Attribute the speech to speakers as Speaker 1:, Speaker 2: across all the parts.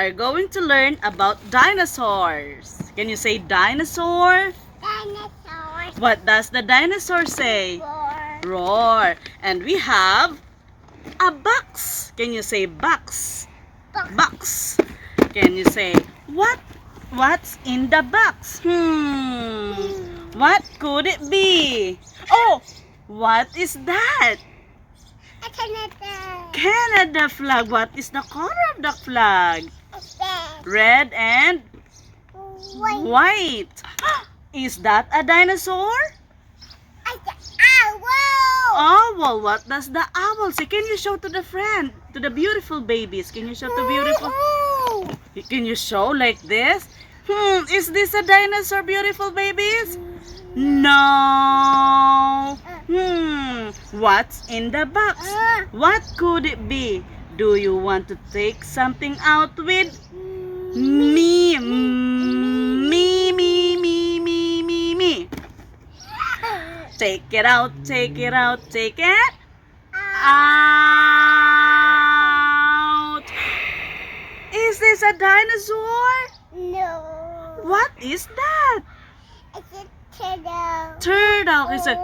Speaker 1: are going to learn about dinosaurs. Can you say dinosaur?
Speaker 2: Dinosaurs.
Speaker 1: What does the dinosaur say?
Speaker 2: Roar.
Speaker 1: Roar. And we have a box. Can you say box? Box. Can you say what's in the box? What could it be? Oh, what is that?
Speaker 2: A Canada.
Speaker 1: Canada flag. What is the color of the flag?
Speaker 2: Red.
Speaker 1: Red and
Speaker 2: White.
Speaker 1: white. Is that a dinosaur?
Speaker 2: Owl.
Speaker 1: Owl. What does the owl say? Can you show to the friend, to the beautiful babies? Can you show to beautiful? Can you show like this? Is this a dinosaur, beautiful babies? No. What's in the box? What could it be? Do you want to take something out with me? Me. Take it out, take it out, take it out. Is this a dinosaur?
Speaker 2: No.
Speaker 1: What is that?
Speaker 2: It's a turtle.
Speaker 1: Turtle. Is it?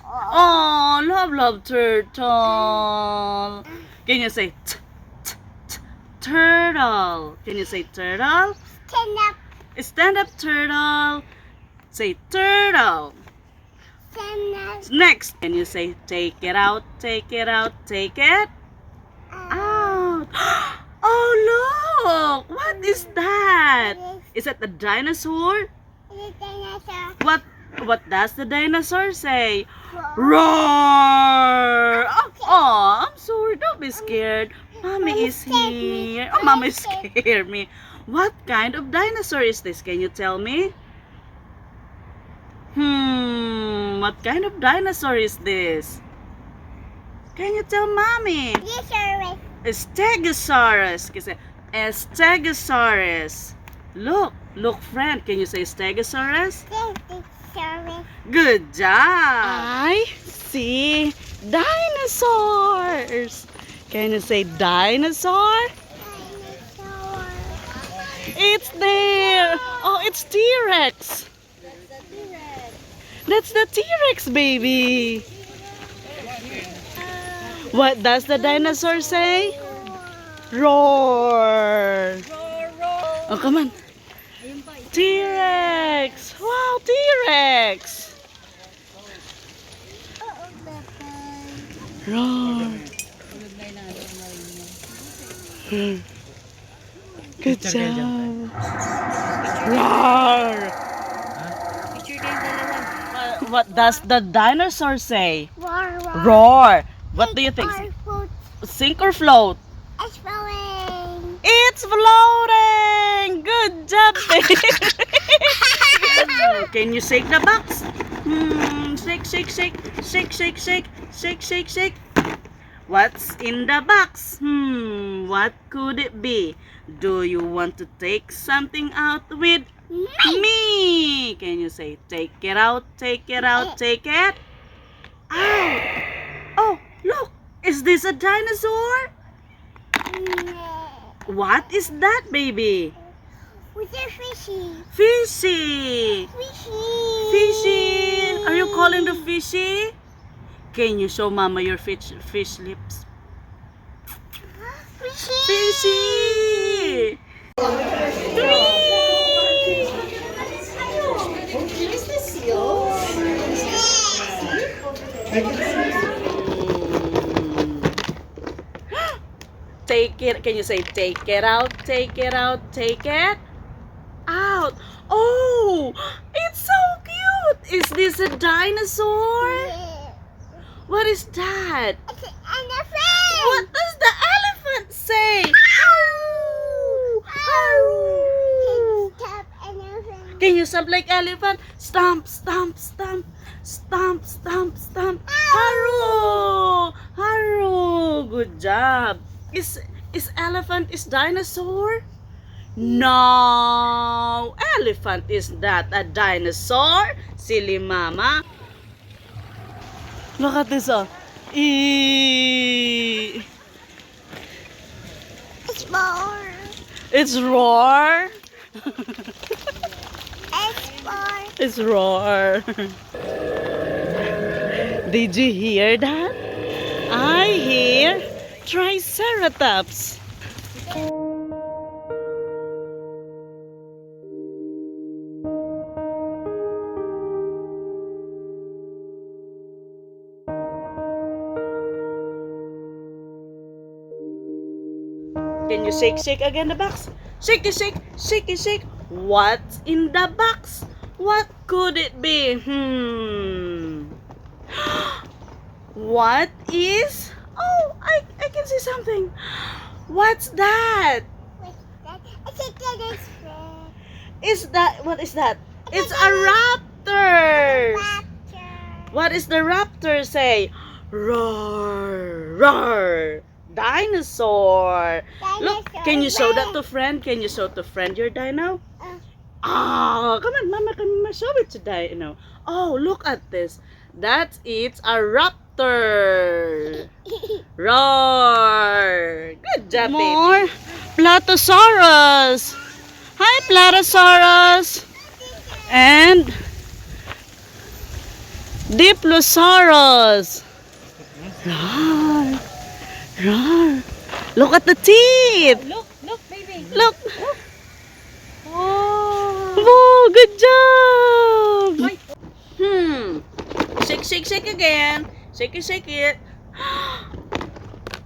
Speaker 1: Oh, love turtle. Can you say turtle? Can you say turtle?
Speaker 2: Stand up.
Speaker 1: Stand up, turtle. Say turtle.
Speaker 2: Stand up.
Speaker 1: Next, can you say take it out, take it out, take it out? Oh, look! What is that? Is that the dinosaur?
Speaker 2: It's a dinosaur.
Speaker 1: What does the dinosaur say? Roar! Oh, I'm sorry. Don't be scared. Mommy is here. Oh, Mommy scared me. What kind of dinosaur is this? Can you tell me? What kind of dinosaur is this? Can you tell Mommy? Stegosaurus. Can you say Stegosaurus? Look, friend. Can you say Stegosaurus? Good job. I see dinosaurs. Can you say dinosaur? It's there. Oh, it's T-Rex. That's the T-Rex, baby. What does the dinosaur say? Roar. Oh, come on. T-Rex. Wow, T-Rex. Roar. Good job. Roar. What does the dinosaur say? Roar. What do you think? Sink or float?
Speaker 2: It's flowing.
Speaker 1: It's floating. Good job, baby. Can you shake the box? Shake. What's in the box? What could it be? Do you want to take something out with me? Can you say take it out, take it out, take it out? Oh, look. Is this a dinosaur? What is that, baby?
Speaker 2: What's a fishy?
Speaker 1: Fishy. Fishy. Are you calling the fishy? Can you show Mama your fish lips? Fishy. Take it. Can you say take it out, take it out, take it out? Oh, it's so cute. Is this a dinosaur? What is that?
Speaker 2: It's an elephant.
Speaker 1: What does the elephant say? Haroo.
Speaker 2: Stop elephant.
Speaker 1: Can you stomp like elephant? Stomp, stomp, stomp, stomp, stomp, stomp. Haroo. Good job. Is elephant is dinosaur? No, elephant is not a dinosaur. Silly mama. Look at this, oh.
Speaker 2: It's more.
Speaker 1: It's roar.
Speaker 2: It's more.
Speaker 1: It's roar. Did you hear that? I hear Triceratops. Can you shake again the box? Shake, shake. What's in the box? What could it be? What is? Oh, I can see something. What's that?
Speaker 2: What's that? I think that is red.
Speaker 1: What is that? It's a raptor.
Speaker 2: Raptor.
Speaker 1: What is the raptor say? Roar, roar. Dinosaur. Look, can you show that to friend? Can you show to friend your dino? Oh, come on, Mama, show it to dino. Oh, look at this. It's a raptor. Roar. Good job, baby. More Platysaurus. Hi, Platysaurus. And Diplosaurus. Roar. Roar. Look at the teeth.
Speaker 3: Look, baby.
Speaker 1: Look.
Speaker 3: Oh.
Speaker 1: Whoa, good job. Shake again. Shake it.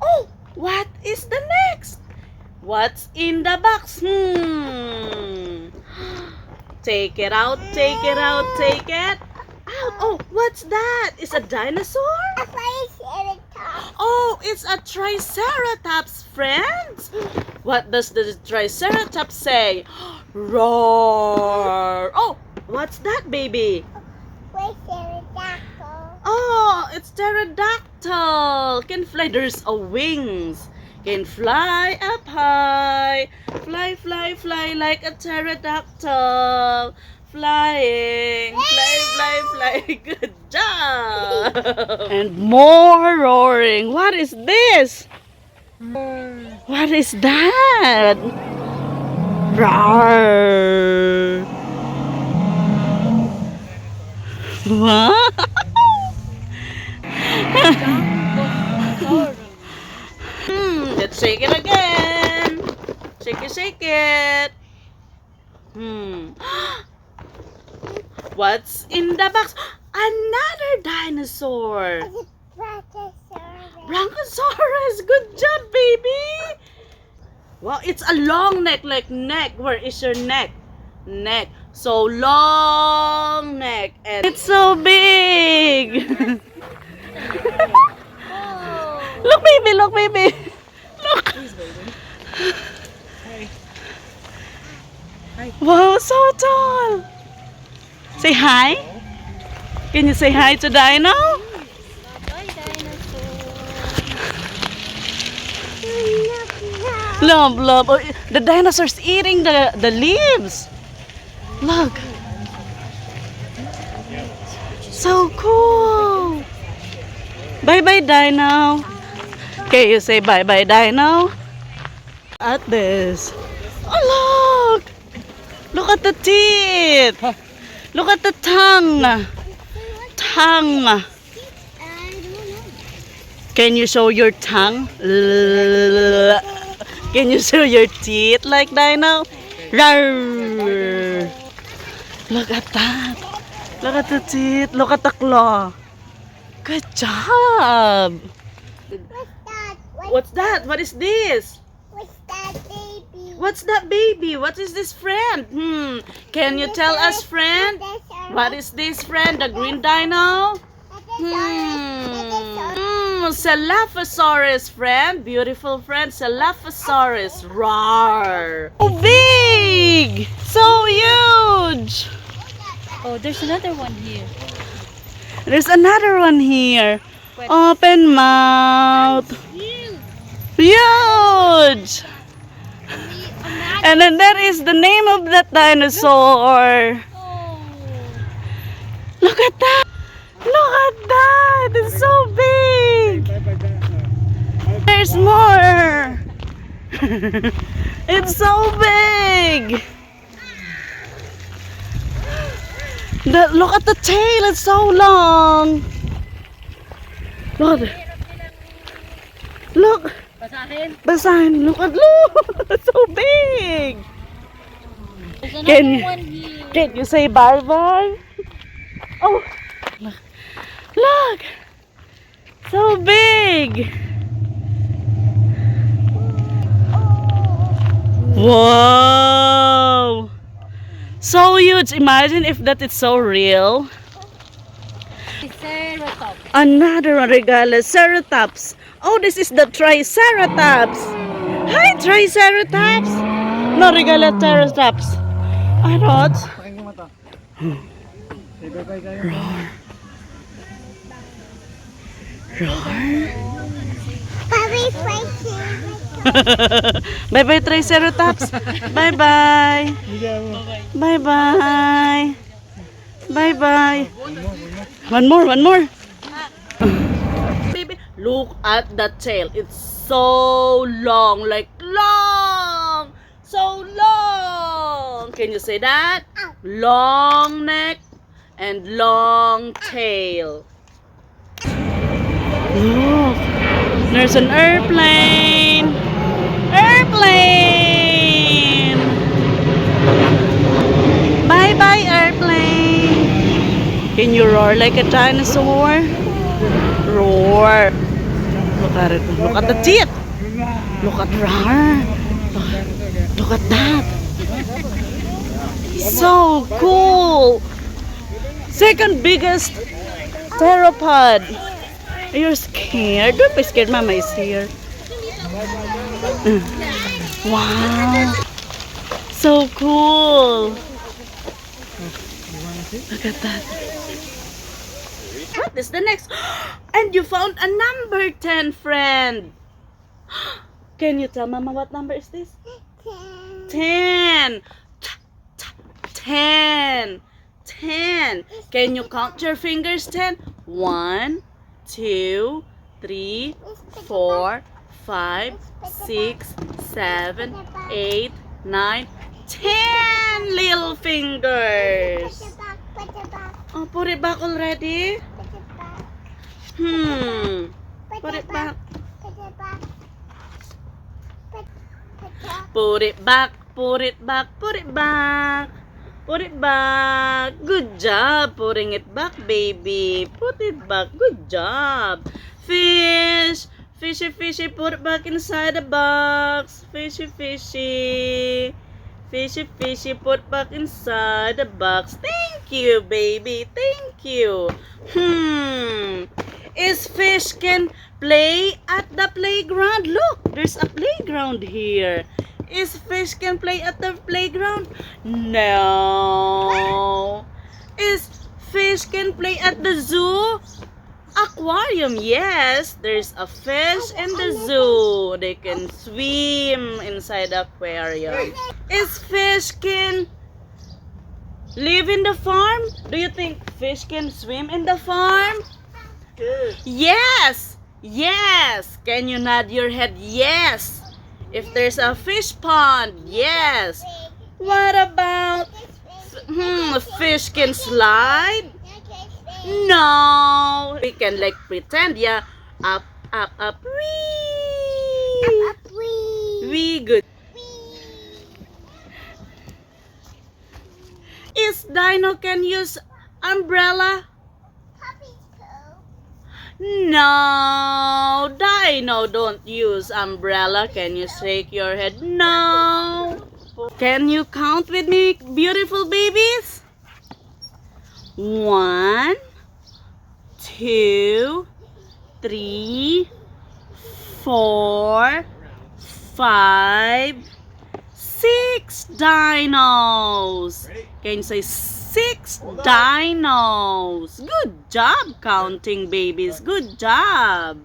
Speaker 1: Oh, what is the next? What's in the box? Take it out. Take it out. Oh, what's that? Is a dinosaur?
Speaker 2: A Triceratops.
Speaker 1: Oh, it's a Triceratops, friends. What does the Triceratops say? Roar. Oh, what's that, baby?
Speaker 2: Triceratops.
Speaker 1: Oh, it's pterodactyl. Can fly. There's a wings. Can fly up high. Fly like a pterodactyl. Flying. Fly. Good job. And more roaring. What is this? What is that? Roar. What? Let's shake it again. Shake it. What's in the box? Another dinosaur.
Speaker 2: It's a Brontosaurus.
Speaker 1: Brontosaurus. Good job, baby. Wow, it's a long neck, like neck. Where is your neck? Neck. So long neck. And it's so big. Look, baby. Look. Wow, so tall. Say hi. Can you say hi to Dino?
Speaker 3: Bye, dinosaur.
Speaker 1: Love. Oh, the dinosaur's eating the leaves. Look. So cool. Bye, Dino. Okay, you say bye, Dino. At this. Oh, look. Look at the teeth. Look at the tongue.
Speaker 2: I don't know.
Speaker 1: Can you show your tongue? Can you show your teeth like Dino? Rawr. Look at that. Look at the teeth. Look at the claw. Good job. What's that? What is this?
Speaker 2: What's that, baby?
Speaker 1: What's that, baby? What is this, friend? Can you tell us, friend? What is this, friend? The green dino? Salaphosaurus, friend. Beautiful friend. Salaphosaurus. Roar. So big. So huge.
Speaker 3: Oh, there's another one here.
Speaker 1: There's another one here. Open mouth. Huge. And then that is the name of that dinosaur.
Speaker 3: Oh.
Speaker 1: Look at that. Look at that. It's so big. There's more. It's so big. Look at the tail. It's so long. Look. Look.
Speaker 3: Basahin.
Speaker 1: Basahin. Look. It's so big.
Speaker 3: There's another
Speaker 1: Can you-
Speaker 3: one here.
Speaker 1: Can you say bye-bye? Oh. Look. So big. Wow. So huge. Imagine if that is so real.
Speaker 3: Triceratops.
Speaker 1: Another one, Regaloceratops. Oh, this is the Triceratops. Hi, Triceratops. No, Regaloceratops. I thought.
Speaker 2: Bobby Frankie.
Speaker 1: Bye-bye, Triceratops. Bye-bye. Bye-bye. Bye-bye. One more. Baby, look at the tail. It's so long, like long. So long. Can you say that? Long neck and long tail. Look, there's an airplane. Airplane. Bye-bye, airplane. Can you roar like a dinosaur? Roar. Look at it. Look at the teeth. Look at her. Look at that. So cool. Second biggest theropod. You're scared? Don't be scared. Mama is here. Wow. So cool. Look at that. What is the next? And you found a number 10, friend. Can you tell Mama what number is this? 10. 10. 10. Can you count your fingers 10? 1, 2, 3, 4, 5, 6, 7, 8, 9, 10 little fingers.
Speaker 2: Put it back.
Speaker 1: Oh, put it back already? Put it back.
Speaker 2: Put it back.
Speaker 1: Put it back. Put it back. Put it back. Put it back. Good job putting it back, baby. Put it back. Good job. Fish. Fishy, fishy, put it back inside the box. Fishy, fishy. Fishy, fishy, put back inside the box. Thank you, baby. Thank you. Is fish can play at the playground? Look, there's a playground here. Is fish can play at the playground? No. Is fish can play at the zoo? Aquarium, yes. There's a fish in the zoo. They can swim inside the aquarium. Is fish can live in the farm? Do you think fish can swim in the farm? Yes. Yes. Can you nod your head? Yes. If there's a fish pond, yes. What about fish can slide? No. We can like pretend, yeah. Up, wee. Wee, good. Is Dino can use umbrella? No, Dino don't use umbrella. Can you shake your head? No. Can you count with me, beautiful babies? 1, 2, 3, 4, 5, 6 dinos. Can you say 6 dinos? Good job counting, babies. Good job.